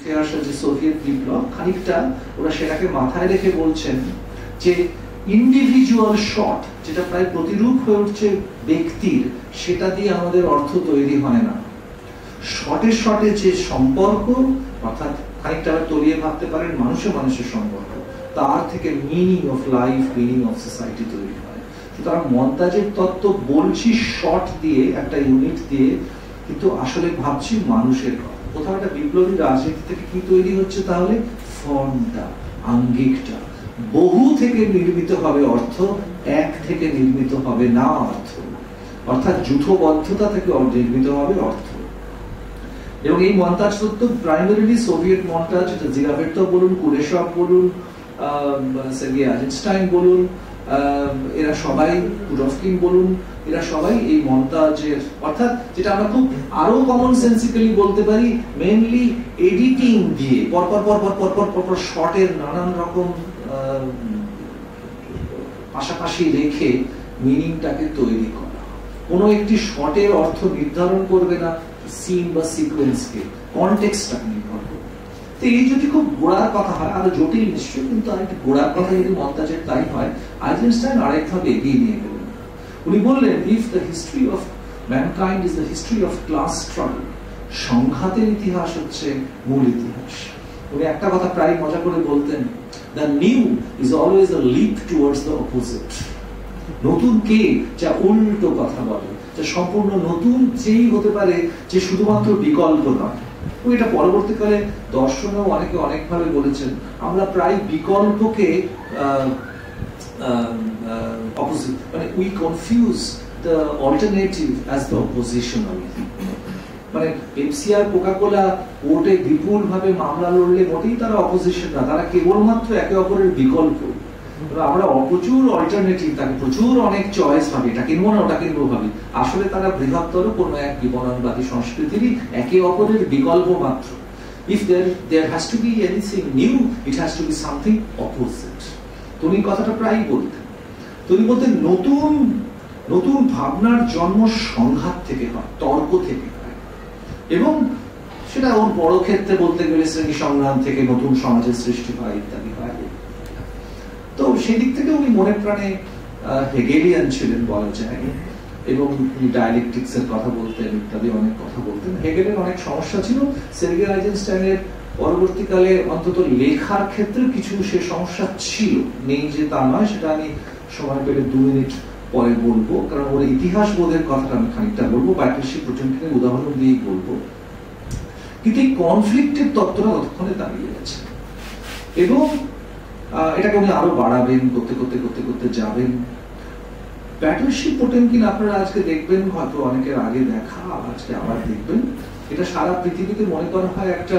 উঠে আসা যে সোভিয়েত বিপ্লব, খানিকটা ওরা সেটাকে মাথায় রেখে বলছেন যে ইন্ডিভিজুয়াল শট, যেটা প্রায় প্রতিরূপ হয়ে উঠছে ব্যক্তির, সেটা দিয়ে আমাদের অর্থ তৈরি হয় না। শটে শটে যে সম্পর্ক, অর্থাৎ খানিকটা তলিয়ে ভাবতে পারেন মানুষে মানুষের সম্পর্ক, তার থেকে meaning of life, meaning of society তৈরি হয়। সুতরাং মন্তাজের তত্ত্ব বলছি শট দিয়ে, একটা ইউনিট দিয়ে, কিন্তু আসলে ভাবছি মানুষের কথা। কোথাও একটা বিপ্লবী রাজনীতি থেকে কি তৈরি হচ্ছে তাহলে? ফর্মটা, আঙ্গিকটা। বহু থেকে নির্মিত হবে অর্থ, এক থেকে নির্মিত হবে না অর্থ, অর্থাৎ যূথবদ্ধতা থেকে নির্মিত হবে অর্থ। এবং এই মন্তাজ তত্ত্ব প্রাইমারিলি সোভিয়েত মন্তাজ, জিরাভেটভ বলুন, কুরেশভ বলুন, সের্গেই আইজেনস্টাইন বলুন, এরা সবাই, পুরফকিন বলুন, এরা সবাই এই মন্তাজের, অর্থাৎ যেটা আমরা খুব আরো কমন সেন্সিক্যালি বলতে পারি, মেইনলি এডিটিং দিয়ে পরপর পরপর পরপর পরপর শটের নানান রকম পাশাপাশি রেখে মিনিংটাকে তৈরি করা। কোনো একটি শটের অর্থ নির্ধারণ করবে না সিন বা সিকোয়েন্সকে, কনটেক্সটটাকে নির্ভর করবে। তো এই যদি খুব গোড়ার কথা হয়, আরো জটিল নিশ্চয়, কিন্তু আরেকটি গোড়ার কথা যদি মন্তাজের তাই হয়, আইজেনস্টাইন আরেকভাবে এগিয়ে নিয়ে গেলেন। উনি বললেন, if the history of mankind is the history of class struggle, সংঘাতের ইতিহাস হচ্ছে মূল ইতিহাস। উনি একটা কথা প্রায় মজা করে বলতেন, the new is always a leap towards the opposite. নতুন কে যা উল্টো কথা বলে, যা সম্পূর্ণ নতুন যেই হতে পারে, যে শুধুমাত্র বিকল্প নয়। এটা পরবর্তীকালে দর্শনেও অনেকে অনেকভাবে বলেছেন, আমরা প্রায় বিকল্পকে অপোজিট, মানে we confuse the alternative as the oppositional. মানে পেপসি আর কোকা-কোলা কোর্টে বিপুল ভাবে মামলা লড়লে মোটেই তারা অপোজিশন না, তারা কেবলমাত্র একে অপরের বিকল্প। আমরা প্রচুর অল্টারনেটিভ, তাকে প্রচুর অনেক চয়েস ভাবি, এটা কিনবো না ওটা কিনবো ভাবি, আসলে তারা বৃহত্তর কোন এক বিপণনবাদী সংস্কৃতিরই একে অপরের বিকল্প মাত্র। If there has to be anything new, it has to be something opposite. তুমি কথাটা প্রায়ই বলতেন, তুমি বলতেন নতুন নতুন ভাবনার জন্ম সংঘাত থেকে হয়, তর্ক থেকে হয়, এবং সেটা ওর বড় ক্ষেত্রে বলতে গেলে শ্রেণী সংগ্রাম থেকে নতুন সমাজের সৃষ্টি হয়, ইত্যাদি হয়। তো সেই দিক থেকে উনি মনে প্রাণে হেগেলিয়ান ছিলেন বলা যায়, এবং উনি ডায়ালেকটিক্স এর কথা বলতেন, ইত্যাদি অনেক কথা বলতেন। হেগেলের অনেক সমস্যা ছিল, সের্গেই আইজেনস্টাইনের পরবর্তীকালে অন্তত লেখার ক্ষেত্রে কিছু সে সমস্যা ছিল, নেই যে তা নয়, সেটা আমি সময় পেলে 2 মিনিট পরে বলবো, কারণ ওর ইতিহাস বোধের কথাটা আমি খানিকটা বলবো, ব্যাটারশিপ প্রোটেমকিনের উদাহরণ দিয়েই বলবো। কিন্তু এই কনফ্লিক্টের তত্ত্বটা ততক্ষণে দাঁড়িয়ে গেছে, এবং এটাকে উনি আরো বাড়াবেন, করতে করতে করতে করতে যাবেন। ব্যাটারশিপ পোটেমকিন আপনারা আজকে দেখবেন, হয়তো অনেকের আগে দেখা, আজকে আবার দেখবেন। এটা সারা পৃথিবীতে মনে করা হয় একটা,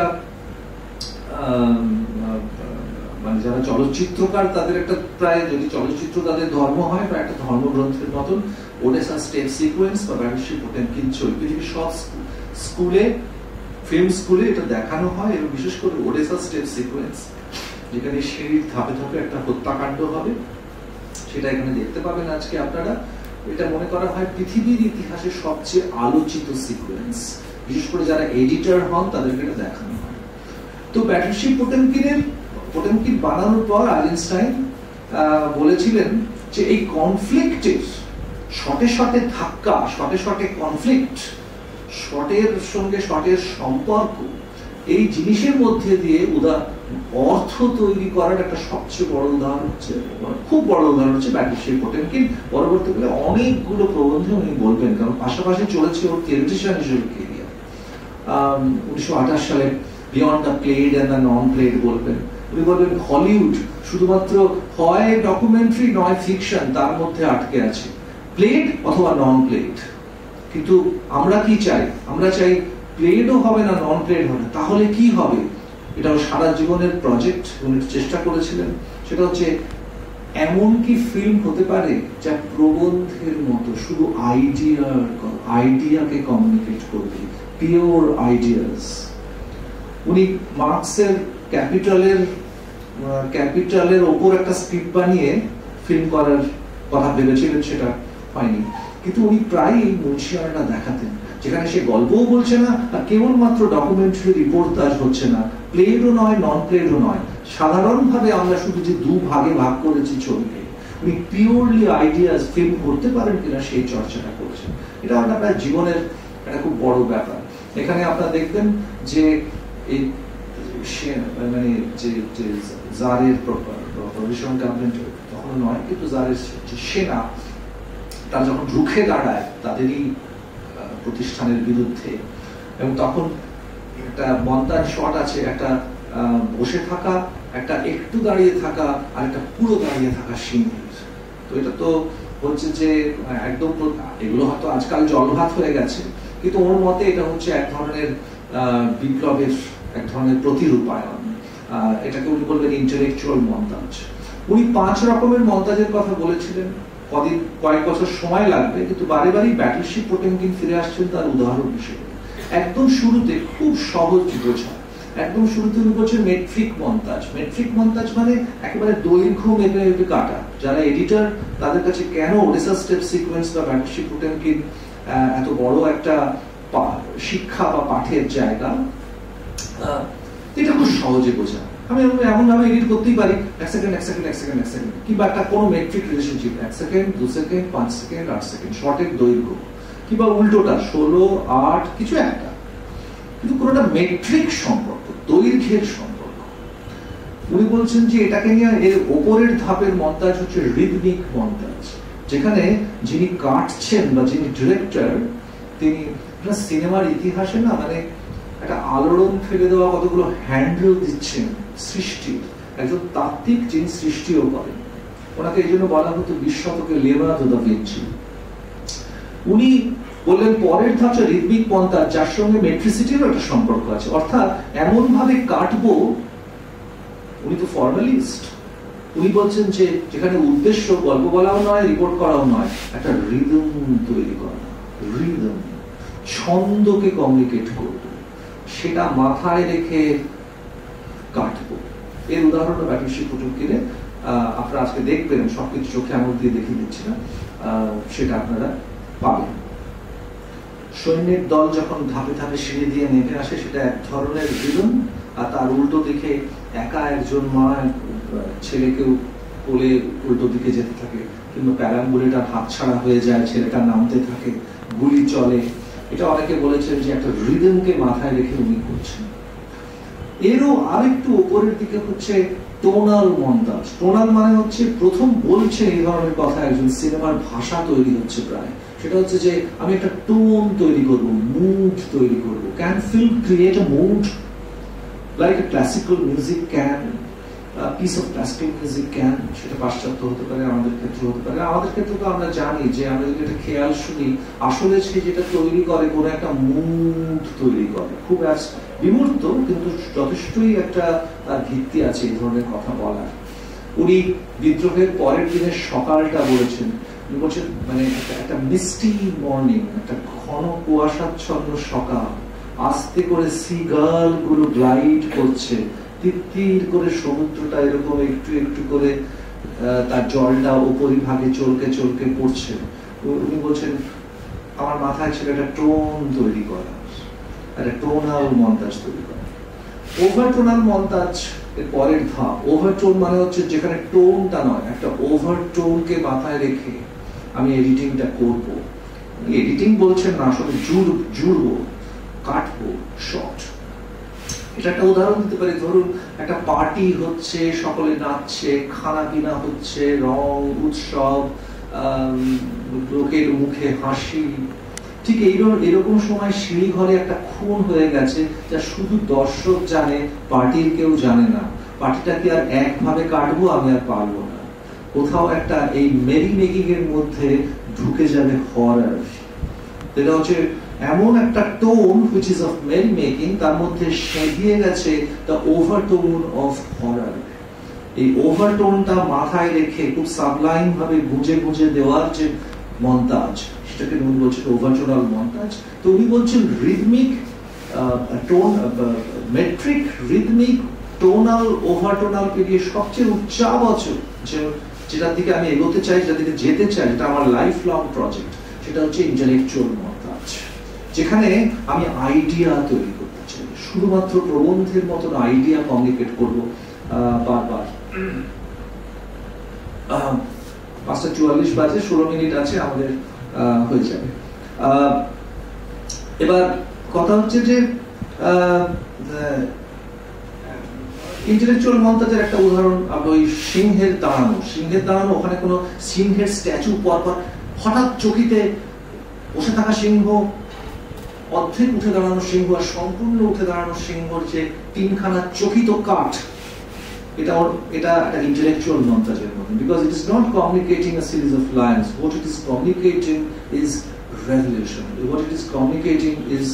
মানে যারা চলচ্চিত্রকার তাদের একটা প্রায়, যদি চলচ্চিত্র তাদের ধর্ম হয়, বা একটা ধর্মগ্রন্থের মতন ওডেসা স্টেপ সিকোয়েন্স বা ব্যাটারশিপ পোটেমকিন ছবি। পৃথিবীর সব স্কুলে, ফিল্ম স্কুলে এটা দেখানো হয়, এবং বিশেষ করে ওডেসা স্টেপ সিকোয়েন্স, যেখানে সিঁড়ির ধাপে ধাপে একটা হত্যাকাণ্ড হবে, সেটা এখানে দেখতে পাবেন আজকে আপনারা। এটা মনে করা হয় পৃথিবীর ইতিহাসে সবচেয়ে আলোচিত সিকোয়েন্স, বিশেষ করে যারা এডিটর হন তাদেরকে এটা দেখানো হয়। তো ব্যাটারশিপ পোটেমকিন বানানোর পর আইজেনস্টাইন বলেছিলেন যে এই কনফ্লিক্টের শটে শটে ধাক্কা, শটে শটে কনফ্লিক্ট, শটের সঙ্গে শটের সম্পর্ক, এই জিনিসের মধ্যে দিয়ে অর্থ তৈরি করার একটা সবচেয়ে বড় উদাহরণ হচ্ছে, খুব বড় উদাহরণ হচ্ছে ব্যাটারশিপ পোটেমকিন। পরবর্তীকালে অনেকগুলো প্রবন্ধে উনি বলবেন, কারণ পাশাপাশি চলেছে ওর থিওরিটিশিয়ান হিসেবে ক্যারিয়ার। 1928 সালে beyond the played and the non played বলবেন। উনি বলবেন হলিউড শুধুমাত্র হয় ডকুমেন্টারি নয় ফিকশন, তার মধ্যে আটকে আছে, প্লেড অথবা নন প্লেড। কিন্তু আমরা কি চাই? আমরা চাই প্লেডও হবে না, নন প্লেড হবে, তাহলে কি হবে? এটাও সারা জীবনের প্রজেক্ট, উনি চেষ্টা করেছিলেন। সেটা হচ্ছে এমন কি ফিল্ম হতে পারে যা প্রবন্ধের মতো শুধু আইডিয়াকে কমিউনিকেট করবে, পিওর আইডিয়াস। উনি মার্কসের ক্যাপিটালের ওপর একটা স্ক্রিপ্ট বানিয়ে ফিল্ম করার কথা ভেবেছিলেন, সেটা হয়নি। কিন্তু উনি প্রায় মুন্সিয়ানাটা দেখাতেন, যেখানে সে গল্পও বলছে না, আর কেবলমাত্র ডকুমেন্টারি রিপোর্টাজ হচ্ছে না, প্লেডও নয়, নন প্লেডও নয়। সাধারণভাবে আমরা শুধু যে দু ভাগে ভাগ করেছি ছবিকে, উনি পিওরলি আইডিয়াস ফিল্ম করতে পারেন কিনা সেই চর্চাটা করছেন। এটা আপনার জীবনের একটা খুব বড় ব্যাপার। এখানে আপনারা দেখবেন যে এই মানে যে জারের প্রভিশন গভর্নমেন্ট তখন নয়, কিন্তু জারের যে সেনা তারা যখন রুখে দাঁড়ায় তাদেরই প্রতিষ্ঠানের বিরুদ্ধে, এবং তখন একটা মন্তাজ শট আছে, একটা বসে থাকা, একটা একটু দাঁড়িয়ে থাকা, আর একটা পুরো দাঁড়িয়ে থাকা সিংহের। তো এটা তো হচ্ছে যে একদম, এগুলো হয়তো আজকাল জলভাত হয়ে গেছে, কিন্তু ওর মতে এটা হচ্ছে এক ধরনের বিপ্লবের এক ধরনের প্রতিরূপায়ণ। এটাকে উনি বলবেন ইন্টেলেকচুয়াল মন্তাজ। উনি 5 রকমের মন্তাজের কথা বলেছিলেন। কয়েক বছর সময় লাগবে, কিন্তু বারে বারেই ব্যাটলশিপ পোটেমকিন ফিরে আসছেন তার উদাহরণ হিসেবে। একদম শুরুতে খুব সহজ বোঝা, একদম শুরুতে উনি বলছেন মেট্রিক মন্তাজ। মেট্রিক মন্তাজ মানে একেবারে দৈর্ঘ্য মেপে মেপে কাটা। যারা এডিটর তাদের কাছে কেন ওডেসা স্টেপ সিকোয়েন্স বা ব্যাটলশিপ পোটেমকিন এত বড় একটা শিক্ষা বা পাঠের জায়গা, এটা খুব সহজে বোঝা। আমি এমন ভাবে এডিট করতেই পারি, 1 সেকেন্ড 1 সেকেন্ড 1 সেকেন্ড 1 সেকেন্ড, কিংবা একটা কোনো metric relationship 1 second 2 second 5 second 8 second, শর্টের দৈর্ঘ্য, কিংবা উল্টোটা 16 8 কিছু একটা, কিন্তু কোনোটা মেট্রিক সম্পর্ক, দৈর্ঘ্যের সম্পর্ক। উনি বলছেন যে এটাকে নিয়ে এর ওপরের ধাপের মন্তাজ হচ্ছে রিদমিক মন্তাজ, যেখানে যিনি কাটছেন বা যিনি ডিরেক্টর, তিনি সিনেমার ইতিহাসে না মানে একটা আলোড়ন ফেলে দেওয়া কতগুলো হ্যান্ডেল দিচ্ছেন সৃষ্টির, একজন তাত্ত্বিক যিনি সৃষ্টিও করেন। ওনাকে এই জন্য বলা হতো 20 শতকে লিওনার্দো দা ভিঞ্চি। উনি বললেন পরের ধাপটা রিদমিক মন্তাজ, যার সঙ্গে মেট্রিসিটিরও একটা সম্পর্ক আছে, অর্থাৎ এমন ভাবে কাটবো। উনি তো ফর্মালিস্ট, উনি বলছেন যে যেখানে উদ্দেশ্য গল্প বলাও নয়, রিপোর্ট করাও নয়, একটা রিদম তৈরি করা, রিদম, ছন্দকে কমিউনিকেট করব, সেটা মাথায় রেখে কাটবো। এর উদাহরণটা ব্যাটলশিপ পোটেমকিনে আপনারা আজকে দেখবেন, সবকিছু চোখে আঙুল দিয়ে দেখিয়ে দিচ্ছি না, সেটা আপনারা পাবেন। সৈন্যের দল যখন ধাপে ধাপে সিঁড়ি দিয়ে নেমে আসে, সেটা এক ধরনের রিদম। আর তার উল্টো দিকে একা একজন মা ছেলেকেও কোলে উল্টো দিকে যেতে থাকে, কিংবা প্যারাম্বুলেটার হাত ছাড়া হয়ে যায়, ছেলেটা নামতে থাকে, গুলি চলে। এটা অনেকে বলেছেন যে একটা রিদমকে মাথায় রেখে উনি করছেন। এরও আরেকটু উপরের দিকে হচ্ছে টোনাল মন্তাজ। টোনাল মানে হচ্ছে প্রথম বলছেন এই ধরনের কথা একজন, সিনেমার ভাষা তৈরি হচ্ছে প্রায়, সেটা হচ্ছে যে আমি একটা টোন তৈরি করব, মুড তৈরি করব। Can film create a mood like a classical music can, piece of classical music can? সেটা পাশ্চাত্য হতে পারে, আমাদের ক্ষেত্রে হতে পারে। আমাদের ক্ষেত্রে তো আমরা জানি যে আমরা যদি একটা খেয়াল শুনি, আসলে সে যেটা তৈরি করে কোনো একটা মুড তৈরি করে, খুব বিমূর্ত, কিন্তু যথেষ্টই একটা তার ভিত্তি আছে এই ধরনের কথা বলার। উনি বিদ্রোহের পরের দিনের সকালটা বলেছেন, উনি বলছেন মানে একটা মিস্টি মর্নিং, একটা ঘন কুয়াশাচ্ছন্ন সকাল, আস্তে করে সিগাল গুলো গ্লাইড করছে, তিত্তির করে সমুদ্রটা এরকম একটু একটু করে তার জলটা উপরিভাগে চলকে চলকে পড়ছে। উনি বলছেন আমার মাথায় ছিল একটা টোন তৈরি করা, একটা টোনাল মন্তাজ তৈরি করা। ওভারটোনাল মন্তাজ এর পরের ধাপ। ওভারটোন মানে হচ্ছে যেখানে টোনটা নয়, একটা ওভারটোনকে মাথায় রেখে আমি এডিটিংটা করব। এডিটিং বলছেন না, আসলে জুড়বো, কাটবো শর্ট। এটা একটা উদাহরণ দিতে পারি, ধরুন একটা পার্টি হচ্ছে, সকলে নাচছে, খানা পিনা হচ্ছে, রং উৎসব, লোকের মুখে হাসি। ঠিক এরকম সময় সিঁড়ি ঘরে একটা খুন হয়ে গেছে, যা শুধু দর্শক জানে, পার্টির কেউ জানে না। পার্টিটাকে আর একভাবে কাটবো আমি আর পারবো না, কোথাও একটা এই মেরি মেকিং এর মধ্যে ঢুকে যাবে হরার। এটা হচ্ছে এমন একটা tone which is of merry making, তার মধ্যে সেঁধিয়ে গেছে the overtone of horror। এই ওভারটোনটা মাথায় রেখে খুব সাবলাইম ভাবে গুঁজে গুঁজে দেওয়ার যে মন্তাজ, সেটাকে উনি বলছেন ওভারটোনাল মন্তাজ। তো উনি বলছেন rhythmic tone, metric, rhythmic, tonal, overtonal পেরিয়ে সবচেয়ে উচ্চাবচক যেটার দিকে আমি এগোতে চাই, যেটার দিকে যেতে চাই, যেটা আমার লাইফ লং প্রজেক্ট, সেটা হচ্ছে ইন্টেলেকচুয়াল মন্তাজ, যেখানে আমি আইডিয়া তৈরি করতে চাই, শুধুমাত্র প্রবন্ধের মতন আইডিয়া কমিউনিকেট করবো বারবার। 5:44 বাজে, 16 মিনিট আছে আমাদের, হয়ে যাবে। এবার কথা হচ্ছে যে ইন্টেলেকচুয়াল মন্তাজের একটা উদাহরণ, আমরা ওই সিংহের দাঁড়ানো, ওখানে কোনো সিংহের স্ট্যাচু পরপর হঠাৎ চকিতে বসে থাকা সিংহ, অর্ধেক উঠে দাঁড়ানো সিংহ আর সম্পূর্ণ উঠে দাঁড়ানো সিংহর যে তিনখানা চকিত কাঠ, এটা একটা intellectual montage because it is not communicating a series of lines. What it is communicating is revolution. What it is communicating is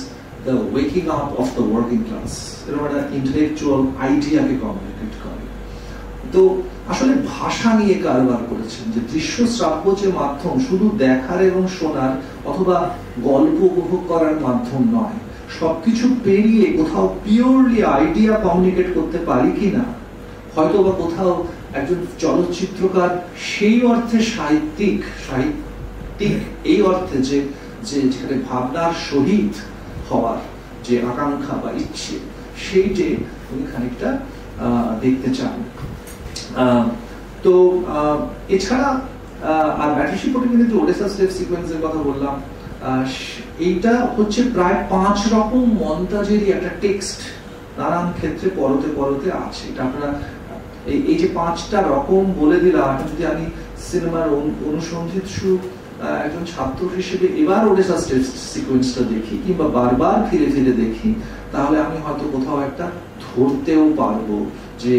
the waking up of the working class. এরকম একটা intellectual idea কে communicate করে। তো আসলে ভাষা নিয়ে কারবার করেছেন যে দৃশ্য শ্রাব্য যে মাধ্যম শুধু দেখার এবং শোনার অথবা গল্প উপভোগ করার মাধ্যম নয়, সবকিছু পেরিয়ে কোথাও পিওরলি আইডিয়া কমিউনিকেট করতে পারি কিনা, হয়তো বা কোথাও একজন চলচ্চিত্রকার সেই অর্থে সাহিত্যিক এই অর্থে যে যেখানে ভাবনার শহীদ হওয়ার যে আকাঙ্ক্ষা বা ইচ্ছে, সেই যে উনি খানিকটা দেখতে চান। তো এছাড়া আর ব্যাটারশিপ পটিংয়ের যে ওডেসা স্টেপ সিকোয়েন্সের কথা বললাম, এইটা হচ্ছে প্রায় 5 রকম মন্তাজেরই একটা টেক্সট নানান ক্ষেত্রে পরতে পরতে আছে। এটা আপনারা এই যে 5টা রকম বলে দিলাম, যদি আমি সিনেমার অনুসন্ধিৎসু একজন ছাত্র হিসেবে এবার ওডেসা স্টেপ সিকোয়েন্সটা দেখি কিংবা বারবার ফিরে ফিরে দেখি, তাহলে আমি হয়তো কোথাও একটা ধরতেও পারবো যে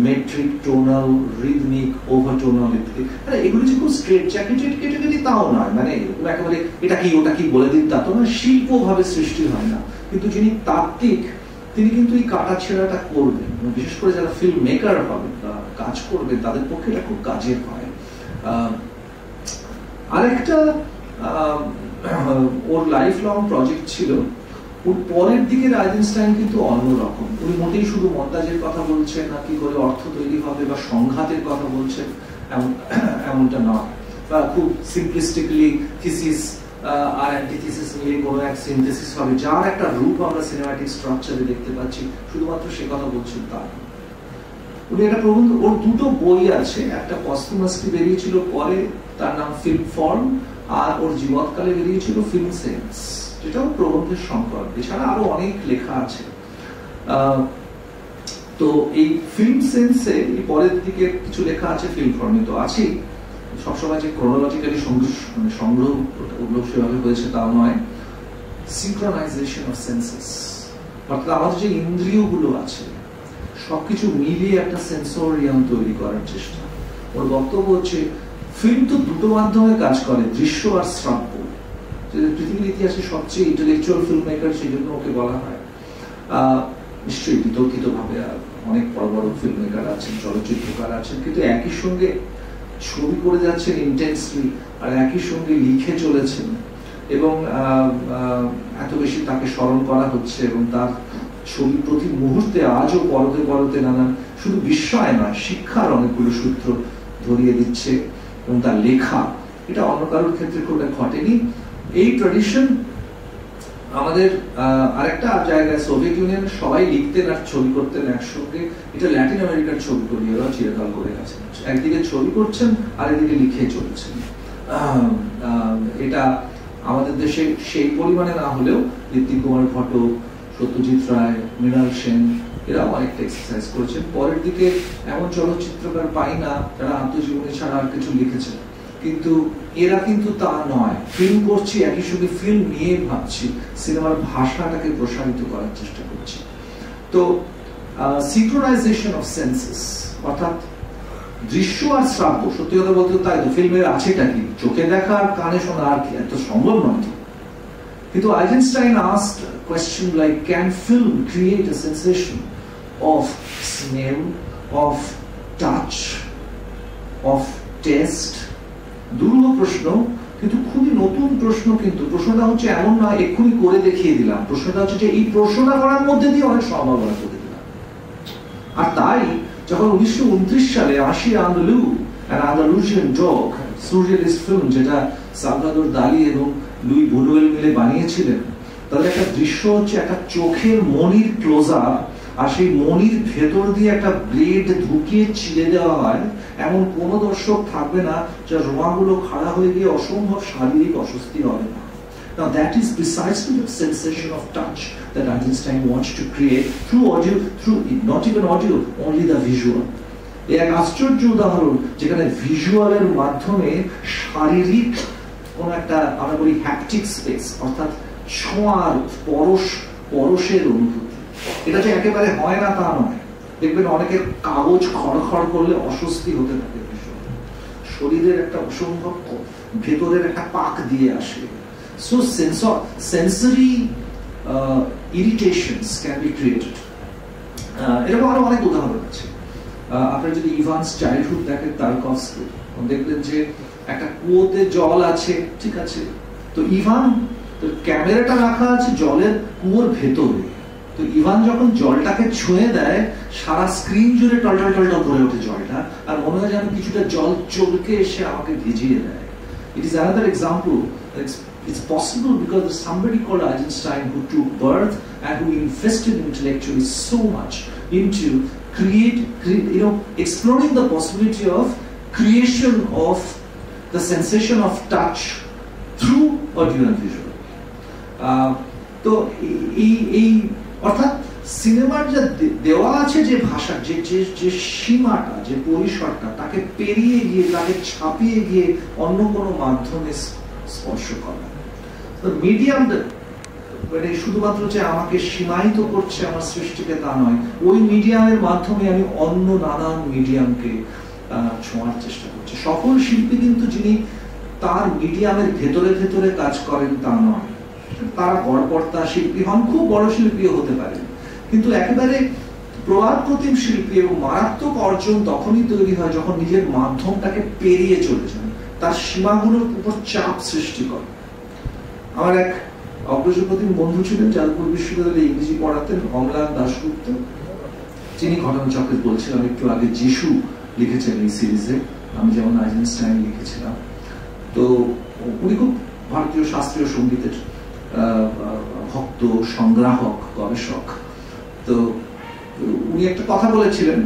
মেট্রিক, টোনাল, রিদমিক, ওভারটোনাল ইত্যাদি। এগুলো যে খুব স্ট্রেট জ্যাকেটেড ক্যাটাগরি তাও নয়, মানে একেবারে এটা কি ওটা কি বলে দিন তা তো না, শিল্পভাবে সৃষ্টি হয় না। কিন্তু যিনি তাত্ত্বিক, তিনি কিন্তু এই কাটা ছেঁড়াটা করবেন, বিশেষ করে যারা ফিল্ম মেকার হবেন বা কাজ করবেন তাদের পক্ষে এটা খুব কাজের হয়। আরেকটা ওর লাইফ লং প্রজেক্ট ছিল, ওর পরের দিকে আইজেনস্টাইন কিন্তু অন্যরকম। উনি মোটেই শুধু মন্তাজের কথা বলছেন না, কি করে অর্থ তৈরি হবে বা সংঘাতের কথা বলছেন এমনটা নয়, বা খুব সিম্পলিস্টিকলি থিসিস আর অ্যান্টিথিসিস নিয়ে কোনো এক সিনথেসিস হবে যার একটা রূপ আমরা সিনেম্যাটিক স্ট্রাকচারে দেখতে পাচ্ছি, শুধুমাত্র সে কথা বলছেন তা। উনি একটা প্রবন্ধ, ওর 2টো বই আছে, একটা পস্টুমাসলি বেরিয়েছিল পরে, তার নাম ফিল্ম ফর্ম, আর ওর জীবৎকালে বেরিয়েছিল ফিল্ম সেন্স, যেটাও প্রবন্ধের সংকর। এছাড়া আরো অনেক লেখা আছে। তো এই ফিল্ম সেন্সে পরের দিকে কিছু লেখা আছে, ফিল্ম ফর্মে তো আছেই। সবসময় যে ক্রোনোলজিক্যালি সংগ্রহ ওগুলো সেভাবে হয়েছে তাও নয়। সিনক্রোনাইজেশন অফ সেন্সেস, অর্থাৎ আমাদের যে ইন্দ্রিয়গুলো আছে সবকিছু মিলিয়ে একটা সেন্সোরিয়াম তৈরি করার চেষ্টা। ওর বক্তব্য হচ্ছে ফিল্ম তো 2টো মাধ্যমে কাজ করে, দৃশ্য আর শ্রাব্য। পৃথিবীর ইতিহাসে সবচেয়ে ইন্টেলেকচুয়াল ফিল্ম মেকার, সেই জন্য ওকে বলা হয়। নিশ্চয়ই বিতর্কিত ভাবে অনেক বড় বড় ফিল্ম মেকার আছেন, চলচ্চিত্রকার আছেন, কিন্তু একই সঙ্গে ছবি করে যাচ্ছেন ইন্টেন্সলি, আর একই সঙ্গে লিখে চলেছেন, এবং এত বেশি তাকে স্মরণ করা হচ্ছে, এবং তার ছবি প্রতি মুহূর্তে আজও পরতে পরতে নানান শুধু বিস্ময় নয়, শিক্ষার অনেকগুলো সূত্র ধরিয়ে দিচ্ছে, এবং তার লেখা এটা অন্য কারোর ক্ষেত্রে খুব ঘটেনি। এই ট্র্যাডিশন আমাদের আরেকটা জায়গায়, সোভিয়েত ইউনিয়নে সবাই লিখতেন আর ছবি করতেন একসঙ্গে, এটা ল্যাটিন আমেরিকার ছবি করিয়েরা চিরকাল করে গেছেন, একদিকে ছবি করছেন আর একদিকে লিখে চলছেন। এটা আমাদের দেশে সেই পরিমাণে না হলেও ঋত্বিক কুমার ঘটক, সত্যজিৎ রায়, মৃণাল সেন এরাও অনেকটা এক্সারসাইজ করেছেন। পরের দিকে এমন চলচ্চিত্রকার পাই না যারা আত্মজীবনী ছাড়া আর কিছু লিখেছেন, কিন্তু এরা কিন্তু তা নয়। ফিল্ম করছি, একই সঙ্গে ফিল্ম নিয়ে ভাবছি, সিনেমার ভাষাটাকে প্রসারিত করার চেষ্টা করছি। তো সিনক্রোনাইজেশন অফ সেন্সেস, অর্থাৎ দৃশ্য আর শ্রাব্য, সত্যি কথা বলতে তাই তো ফিল্মের আছেটা কি, চোখে দেখা আর কানে শোনা আর কি, এত সম্ভব নয়। কিন্তু Eisenstein asked a question like, can film create a sensation of smell, of touch, of taste? দুর্লভ প্রশ্ন, কিন্তু খুবই নতুন প্রশ্ন। কিন্তু প্রশ্নটা হচ্ছে এমন না এক্ষুনি করে দেখিয়ে দিলাম, প্রশ্নটা হচ্ছে যে এই প্রশ্নটা করার মধ্যে দিয়ে অনেক সম্ভাবনা করে দিলাম। আর তাই যখন 1929 সালে আসি আন্দালু, an Andalusian dog, সুরিয়ালিস্ট ফিল্ম যেটা সালভাদর দালি এবং লুই বুনুয়েল মিলে বানিয়েছিলেন, তাহলে একটা দৃশ্য হচ্ছে একটা চোখের মনির ক্লোজ আপ, আর সেই মনির ভেতর দিয়ে একটা ব্লেড ঢুকিয়ে চিড়ে দেওয়া হয়, এমন কোন দর্শক থাকবে না যার রোমাগুলো খাড়া হয়ে গিয়ে অসম্ভব শারীরিক অস্বস্তি হবে না। Now that is precisely the sensation of touch that Eisenstein wants to create through audio, through not even audio, only the visual. এক আশ্চর্য উদাহরণ যেখানে ভিজুয়ালের মাধ্যমে শারীরিক কোন একটা আমরা বলি হ্যাপটিক স্পেস, অর্থাৎ ছোঁয়ার পরশের অনুভূতি। এটা যে একেবারে হয় না তা নয়, দেখবেন অনেকের কাগজ খড়খড় করলে অস্বস্তি হতে থাকে, শরীরের একটা অসম্ভব ভেতরের একটা পাক দিয়ে আসে। So sensory irritations can be created. এরকম আরো অনেক উদাহরণ আছে। আপনারা যদি ইভানস চাইল্ডহুড দেখেন তারকভস্কি, দেখবেন যে একটা কুয়োতে জল আছে, ঠিক আছে, তো ইভান ক্যামেরাটা রাখা আছে জলের কুয়োর ভেতরে, তো ইভান যখন জলটাকে ছুঁয়ে দেয় সারা স্ক্রিন জুড়ে টলটল টলটল করে ওঠে জলটা, আর মনে হয় যেন কিছুটা জল চলকে এসে আমাকে ভিজিয়ে দেয়। It is another example. It's possible because there's somebody called Eisenstein who took birth and who invested intellectually so much into exploring the possibility of creation of the sensation of touch through audio and visual. তো এই অর্থাৎ সিনেমার যে দেওয়া আছে যে ভাষা, যে সীমাটা, যে পরিসরটা, তাকে পেরিয়ে গিয়ে, তাকে ছাপিয়ে গিয়ে অন্য কোনো মাধ্যমে স্পর্শ করা। মিডিয়াম মানে শুধুমাত্র যে আমাকে সীমায়িত করছে আমার সৃষ্টিকে তা নয়, ওই মিডিয়ামের মাধ্যমে আমি অন্য নানান মিডিয়ামকে ছোঁয়ার চেষ্টা করছি। সকল শিল্পী কিন্তু যিনি তার মিডিয়ামের ভেতরে ভেতরে কাজ করেন তা নয়, তারা গড়পড়তা শিল্পী হন, খুব বড় শিল্পীও হতে পারেন, কিন্তু একেবারে প্রবাদ প্রতিম শিল্পী এবং মারাত্মক অর্জন তখনই তৈরি হয় যখন নিজের মাধ্যমটাকে পেরিয়ে চলে যান, তার সীমাগুলোর উপর চাপ সৃষ্টি করে। আমার এক অগ্রজপ্রতিম বন্ধু ছিলেন যাদবপুর বিশ্ববিদ্যালয়ে ইংরেজি পড়াতেন, অমলান দাশগুপ্ত, যিনি ঘটনাচক্রে বলছিলাম একটু আগে যিশু লিখেছেন এই সিরিজে, আমি যেমন আইজেনস্টাইন লিখেছিলাম। তো উনি খুব ভারতীয় শাস্ত্রীয় সঙ্গীতের ভক্ত, সংগ্রাহক, গবেষক। তো উনি একটা কথা বলেছিলেন,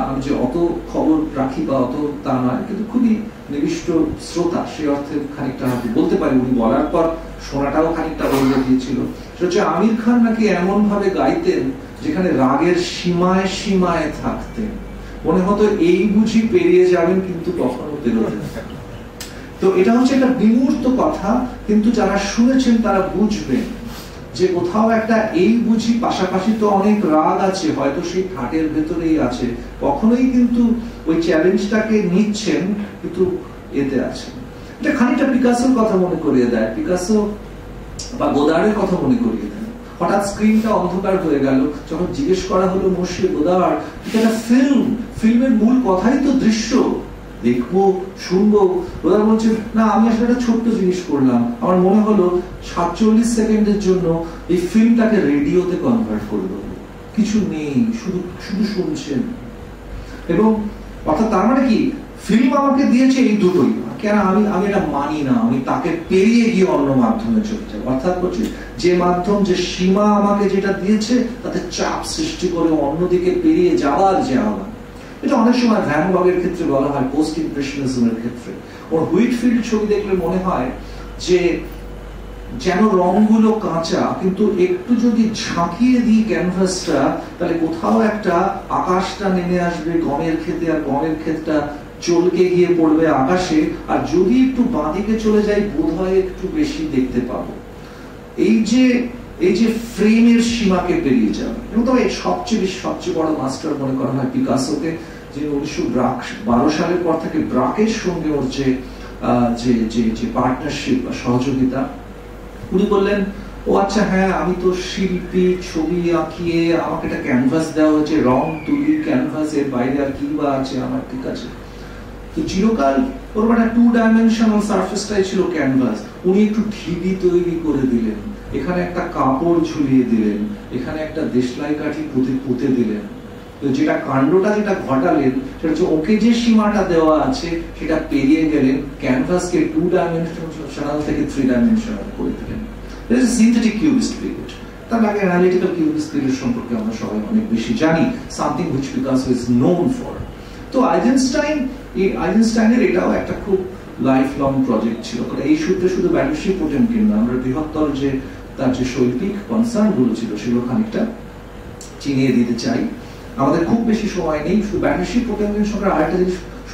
আমি যে অত খবর রাখি বা অত তা নয়, কিন্তু খুবই নিবিষ্ট শ্রোতা সে অর্থে খানিকটা বলতে পারি, উনি বলার পর শোনাটাও খানিকটা বলে দিয়েছিল। সেটা হচ্ছে আমির খান নাকি এমন ভাবে গাইতেন যেখানে রাগের সীমায় সীমায় থাকতেন, মনে হতো এই বুঝি পেরিয়ে যাবেন কিন্তু কখনো পেরোতেন। তো এটা হচ্ছে একটা বিমূর্ত কথা, কিন্তু যারা শুনেছেন তারা বুঝবেন যে কোথাও একটা এই বুঝি, পাশাপাশি তো অনেক রাগ আছে, হয়তো সেই ঠাটের ভেতরেই আছে, কখনোই কিন্তু ওই চ্যালেঞ্জটাকে নিচ্ছেন কিন্তু এতে আছে। এটা খানিকটা পিকাসোর কথা মনে করিয়ে দেয়, পিকাসো বা গোদারের কথা মনে করিয়ে দেয়। হঠাৎ স্ক্রিনটা অন্ধকার হয়ে গেল, যখন জিজ্ঞেস করা হলো মসিয়ে গোদার, এটা ফিল্মের মূল কথাই তো দৃশ্য, দেখবো শুনবো। গোদার বলছেন না, আমি আসলে একটা ছোট্ট জিনিস করলাম, আমার মনে হলো 47 সেকেন্ডের জন্য এই ফিল্মটাকে রেডিওতে কনভার্ট করে দেবো, কিছু নেই, শুধু শুধু শুনছেন। এবং অর্থাৎ তার মানে কি, ফিল্ম আমাকে দিয়েছে এই দুটোই, কেন আমি এটা মানি না, আমি তাকে পেরিয়ে গিয়ে অন্য মাধ্যমে চলে যাবো। অর্থাৎ বলছি যে মাধ্যম, যে সীমা আমাকে যেটা দিয়েছে তাতে চাপ সৃষ্টি করে অন্যদিকে পেরিয়ে যাওয়ার যে আহ্বান। এটা অনেক সময় ভ্যান গগের ক্ষেত্রে বলা হয়, পোস্ট ইমপ্রেশনিজমের ক্ষেত্রে। ওর হুইটফিল্ড ছবি দেখলে মনে হয় যে যেন রংগুলো কাঁচা, কিন্তু একটু যদি ঝাঁকিয়ে দিই ক্যানভাসটা, তাহলে কোথাও একটা আকাশটা নেমে আসবে গমের ক্ষেতে, আর গমের ক্ষেতটা চলকে গিয়ে পড়বে আকাশে, আর যদি একটু বাঁদিকে চলে যাই বোধহয় একটু বেশি দেখতে পাবো। এই যে ফ্রেমের সীমাকে পেরিয়ে যাবে। এবং তবে সবচেয়ে বড় মাস্টার মনে করা হয় পিকাসোকে, যিনি 1912 সালের পর থেকে ব্রাকের সঙ্গে ওর যে পার্টনারশিপ বা সহযোগিতা, উনি বললেন ও আচ্ছা হ্যাঁ, আমি তো শিল্পী, ছবি আঁকিয়ে আমাকে একটা ক্যানভাস দেওয়া হয়েছে, রং তুলি ক্যানভাসের বাইরে আর কি বা আছে আমার, ঠিক আছে। তো চিরকাল ওর একটা 2 ডাইমেনশনাল সারফেসটাই ছিল ক্যানভাস, উনি একটু ঢিবি তৈরি করে দিলেন, এখানে একটা কাপড় ঝুলিয়ে দিলেন, এখানে একটা দেশলাই কাঠি পুঁতে দিলেন। তো যেটা কাণ্ডটা যেটা ঘটালেন সেটা হচ্ছে ওকে যে সীমাটা দেওয়া আছে সেটা পেরিয়ে গেলেন, ক্যানভাসকে 2 ডাইমেনশনাল থেকে 3 ডাইমেনশনাল করে দিলেন। Synthetic cubist period. তার আগে অ্যানালিটিক্যাল কিউবিস্ট পিরিয়ড সম্পর্কে আমরা সবাই অনেক বেশি জানি, something which Picasso is known for. তো আইজেনস্টাইনের এটাও একটা খুব লাইফ লং প্রজেক্ট ছিল। এই সূত্রে শুধু ব্যাটারশিপ পোটেমকিন না, আমরা বৃহত্তর যে তার যে শৈল্পিক কনসার্ন গুলো ছিল সেগুলো খানিকটা চিনিয়ে দিতে চাই। আমাদের খুব বেশি সময় নেই, শুধু ব্যাটারশিপ পোটেমকিন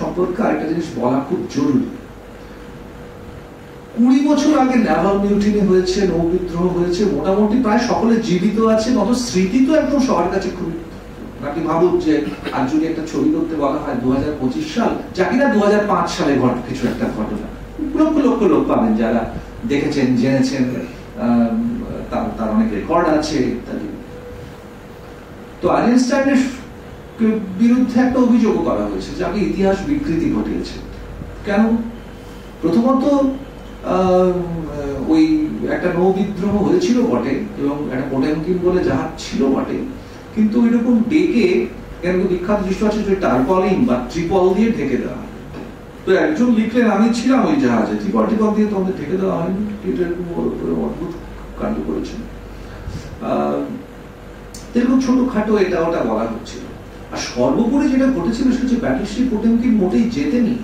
সম্পর্কে আরেকটা জিনিস বলা খুব জরুরি। 20 বছর আগে নেভাল মিউটিনি হয়েছে, নৌবিদ্রোহ হয়েছে, মোটামুটি প্রায় সকলে জীবিত আছে, মতো স্মৃতি তো একদম সবার কাছে খুব। আপনি ভাবুন যে আর যদি একটা ছবি করতে বলা হয় 2025 সাল, যা কিনা 2005 সালে কিছু একটা ঘটনা, লক্ষ লক্ষ লোক পাবেন যারা দেখেছেন, জেনেছেন, তার অনেক রেকর্ড আছে ইত্যাদি। তো আইনস্টাইনের বিরুদ্ধে একটা অভিযোগ করা হয়েছে যে আপনি ইতিহাস বিকৃতি ঘটিয়েছে। কেন? প্রথমত ওই একটা নৌবিদ্রোহ হয়েছিল বটে, এবং একটা পোটেমকিন বলে জাহাজ ছিল বটে, কিন্তু এরকম ডেকে বিখ্যাত দৃশ্য আছে যে টারপলিং বা ট্রিপল দিয়ে ঢেকে দেওয়া। তো একজন লিখলেন আমি ছিলাম ওই জাহাজে, ট্রিপল দিয়ে তোমাদের ঢেকে দেওয়া হয়নি, এটা অদ্ভুত কাণ্ড করেছেন। এরকম ছোটখাটো এটা ওটা বলা হচ্ছিল। আর সর্বোপরি যেটা ঘটেছিল সেটা হচ্ছে ব্যাটারশিপ পোটেমকিন মোটেই জেতেনি,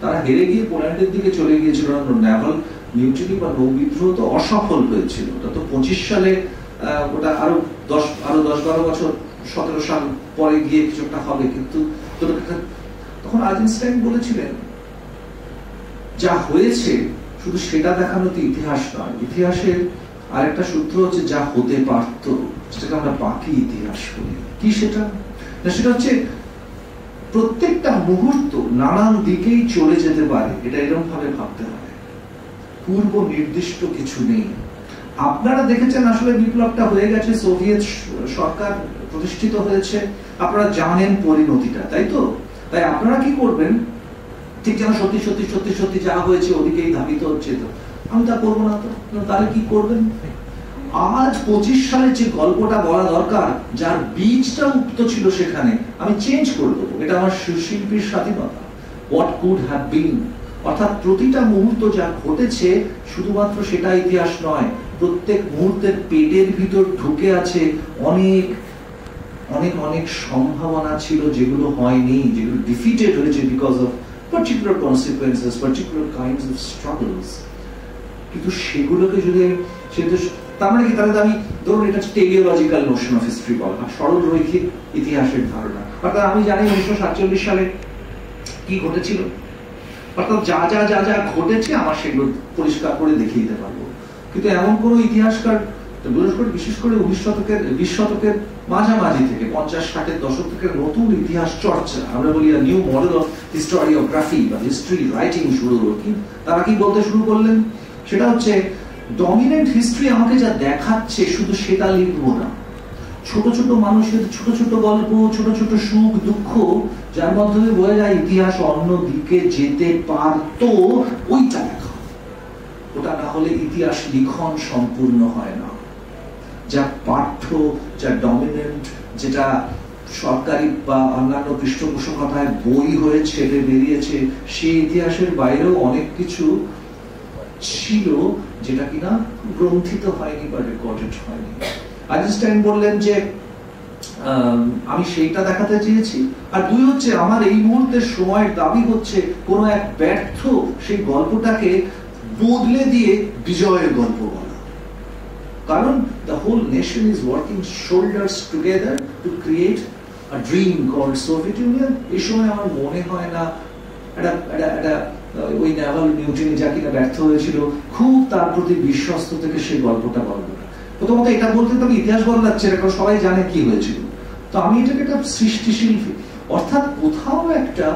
তারা হেরে গিয়ে পোল্যান্ডের দিকে চলে গিয়েছিল। নেভাল মিউটিনি বা নৌবিদ্রোহ তো অসফল হয়েছিল। ওটা তো 25 সালে, ওটা আরো 10-12 বছর, 17 সাল পরে গিয়ে কিছু একটা হবে। কিন্তু তখন আইনস্টাইন বলেছিলেন যা হয়েছে শুধু সেটা দেখানোতে ইতিহাস নয়, ইতিহাসের আরেকটা সূত্র হচ্ছে যা হতে পারত, সেটাকে আমরা বাকি ইতিহাস বলি। কি সেটা? সেটা হচ্ছে প্রত্যেকটা মুহূর্ত নানান দিকেই চলে যেতে পারে, এটা এরকম ভাবে ভাবতে হবে। পূর্ব নির্দিষ্ট কিছু নেই। আপনারা দেখেছেন আসলে বিপ্লবটা হয়ে গেছে, সোভিয়েত সরকার প্রতিষ্ঠিত হয়েছে, আপনারা জানেন পরিণতিটা, তাই তো? তাই আপনারা কি করবেন? ঠিক যেন সত্যি সত্যি সত্যি সত্যি যা হয়েছে ওদিকেই ধাবিত হচ্ছে। তো আমি তা করবো না। তো তাহলে কি করবেন? আজ 25 সালে যে গল্পটা বলা দরকার, যার বীজটা উক্ত ছিল সেখানে, আমি চেঞ্জ করে দেবো। এটা আমার শিল্পীর স্বাধীনতা। হোয়াট কুড হ্যাভ বিন, অর্থাৎ প্রতিটা মুহূর্ত যা ঘটেছে শুধুমাত্র সেটা ইতিহাস নয়, প্রত্যেক মুহূর্তের পেটের ভিতর ঢুকে আছে অনেক অনেক অনেক সম্ভাবনা ছিল যেগুলো হয়নি, যেগুলো ডিফিটেড হয়েছে because of particular consequences, particular kinds of struggles. কিন্তু সেগুলোকে যদি তার মানে কি, তাহলে আমি ধরুন এটা টেলিওলজিক্যাল নোশন অফ হিস্ট্রি বলা, সরল রৈখিক ইতিহাসের ধারণা। অর্থাৎ আমি জানি 1947 সালে কি ঘটেছিল, অর্থাৎ যা যা যা যা ঘটেছে আমার সেগুলো পরিষ্কার করে দেখিয়ে দিতে পারবো। কিন্তু এমন কোন ইতিহাসকার, বিশেষ করে 20 শতকের মাঝামাঝি থেকে 50-60-এর দশক থেকে নতুন ইতিহাস চর্চা, আমরা বলি নিউ মডেল অফ হিস্টোরিওগ্রাফি বা হিস্ট্রি রাইটিং শুরু হলো। তারা কি বলতে শুরু করলেন? সেটা হচ্ছে ডমিনেন্ট হিস্ট্রি আমাকে যা দেখাচ্ছে শুধু সেটা লিখবো না, ছোট ছোট মানুষের ছোট ছোট গল্প, ছোট ছোট সুখ দুঃখ, যার মাধ্যমে বোঝা যায় ইতিহাস অন্য দিকে যেতে পারতো, ওইটা লেখা। ওটা না হলে ইতিহাস লিখন সম্পূর্ণ হয় না। যা পাঠ্য, যা ডমিনেন্ট, যেটা সরকারি বা অন্যান্য পৃষ্ঠপোষকতায় বই হয়ে ছেড়ে বেরিয়েছে, সেই ইতিহাসের বাইরেও অনেক কিছু ছিল যেটা কিনা গ্রন্থিত হয়নি বা রেকর্ডেড হয়নি। আইনস্টাইন বললেন যে আমি সেইটা দেখাতে চেয়েছি। আর দুই হচ্ছে, আমার এই মুহূর্তের সময়ের দাবি হচ্ছে কোন এক ব্যর্থ সেই গল্পটাকে বদলে দিয়ে বিজয়ের গল্প বলা। কারণ the whole nation is working shoulders together to create a dream called Soviet Union. এই সময় আমার মনে হয় না ওই নেভাল মিউটিনি যা কিনা ব্যর্থ হয়েছিল, খুব তার প্রতি বিশ্বস্ত থেকে সেই গল্পটা বলবো না। প্রথমত এটা বলতে তো ইতিহাস বদলাচ্ছে, কারণ সবাই জানে কি হয়েছিল। তো আমি এটাকে একটা সৃষ্টিশীল, অর্থাৎ কোথাও একটা,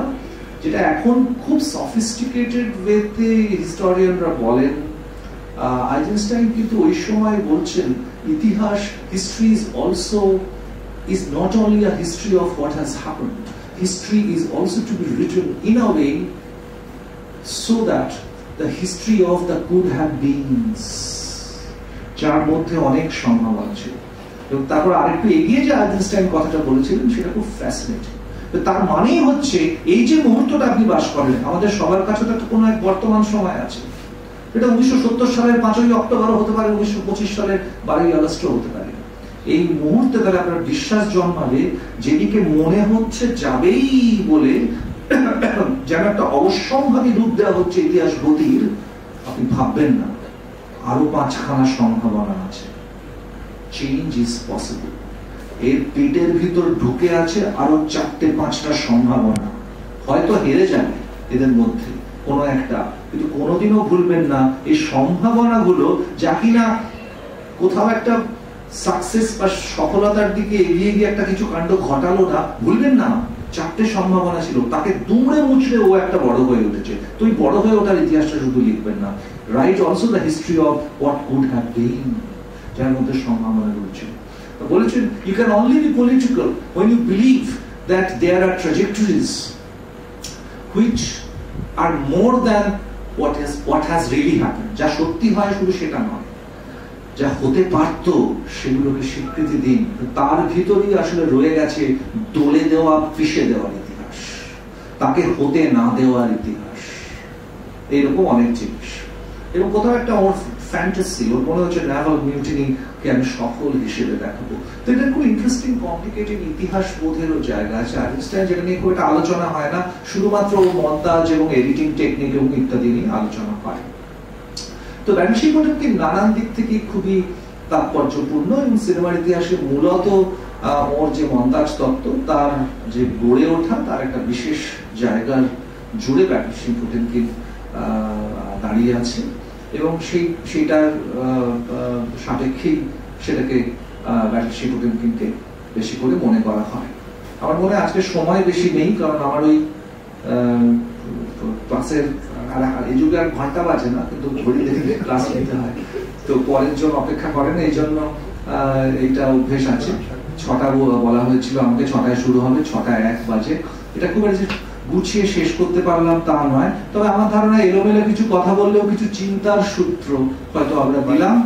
যেটা এখন খুব সফিস্টিকেটেড ওয়েতে হিস্টোরিয়ানরা বলেন, আইনস্টাইন কিন্তু ওই সময় বলছেন ইতিহাস, history is not only a history of what has happened, history is also to be written in a way so that the history of the could have beens, যার মধ্যে অনেক সম্ভাবনা ছিল। এবং তারপর আরেকটু এগিয়ে যে আইনস্টাইন কথাটা বলেছিলেন সেটা খুব ফ্যাসিনেটিং। তার মানেই হচ্ছে এই যে মুহূর্তটা আপনি বাস করেন, আমাদের সবার কাছে তো কোনো এক বর্তমান সময় আছে। এটা 1970 সালের 5ই অক্টোবরও হতে পারে, 1925 সালের 12ই আগস্টও হতে পারে। এই মুহূর্তে তারা আপনার বিশ্বাস জন্মাবে যেদিকে মনে হচ্ছে যাবেই বলে যেন একটা অবশ্যম্ভাবী রূপ দেওয়া হচ্ছে ইতিহাস গতির, আপনি ভাববেন না আরো 5খানা সম্ভাবনা আছে। Change is possible. এর পেটের ভিতর ঢুকে আছে আরো 4-5টা সম্ভাবনা। হয়তো হেরে যাবে এদের মধ্যে কোনো একটা, কিন্তু কোনোদিনও ভুলবেন না এই সম্ভাবনাগুলো যা কিনা কোথাও একটা সাকসেস বা সফলতার দিকে এগিয়ে গিয়ে একটা কিছু কাণ্ড ঘটালো না, ভুলবেন না 4টে সম্ভাবনা ছিল, তাকে দুমড়ে মুচড়ে ও একটা বড় হয়ে উঠেছে। তো এই বড় হয়ে ওঠার ইতিহাসটা শুধু লিখবেন না, right also the history of what could have been, যার মধ্যে সম্ভাবনাগুলো ছিল। বলেছেন you can only be political when you believe that there are trajectories which are more than what has really happened. যা সত্যি হয় শুধু সেটা নয়, যা হতে পারতো সেগুলোকে স্বীকৃতি দিন। তার ভিতরেই আসলে রয়ে গেছে দলে দেওয়া পিষে দেওয়ার ইতিহাস, তাকে হতে না দেওয়ার ইতিহাস, এইরকম অনেক জিনিস। এবং কোথাও একটা ওর ফ্যান্টাসি, ওর মনে হচ্ছে নেভাল মিউটিনি কে আমি সফল হিসেবে দেখাবো। তো এটা খুব ইন্টারেস্টিং কমপ্লিকেটেড ইতিহাস বোধেরও জায়গা আছে। আইনস্টাইন যেটা নিয়ে খুব একটা আলোচনা হয় না, শুধুমাত্র মন্তাজ এবং এডিটিং টেকনিক এবং ইত্যাদি নিয়ে আলোচনা হয়। তো ব্যানশি পোটেমকিন নানান দিক থেকে খুবই তাৎপর্যপূর্ণ এবং সিনেমার ইতিহাসে মূলত ওর যে মন্তাজ তত্ত্ব তার যে গড়ে ওঠা তার একটা বিশেষ জায়গার জুড়ে ব্যানশি পোটেমকিন দাঁড়িয়ে আছে এবং সেইটার সাপেক্ষেই সেটাকে ব্যানশি পোটেমকিনকে বেশি করে মনে করা হয়। আমার মনে হয় আজকে সময় বেশি নেই, কারণ আমার ওই ক্লাসের এই যুগে আর ঘন্টা বাজে না, কিন্তু ঘড়ি দেখে ক্লাস নিতে হয়, তো পরের জন্য অপেক্ষা করে না, এই জন্য এইটা অভ্যেস আছে। 6টা বলা হয়েছিল আমাকে, 6টায় শুরু হবে, 6টায় 1 বাজে। এটা খুব গুছিয়ে শেষ করতে পারলাম তা নয়, তবে আমার ধারণা এলোমেলো কিছু কথা বললেও কিছু চিন্তার সূত্র হয়তো আমরা দিলাম।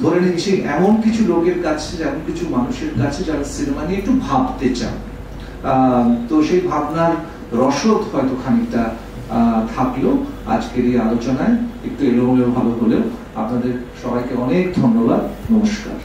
ধরে নিচ্ছি এমন কিছু লোকের কাছে, এমন কিছু মানুষের কাছে যারা সিনেমা নিয়ে একটু ভাবতে চান, তো সেই ভাবনার রসদ হয়তো খানিকটা থাকলো আজকের এই আলোচনায়, একটু এলোমেলো ভালো হলেও। আপনাদের সবাইকে অনেক ধন্যবাদ, নমস্কার।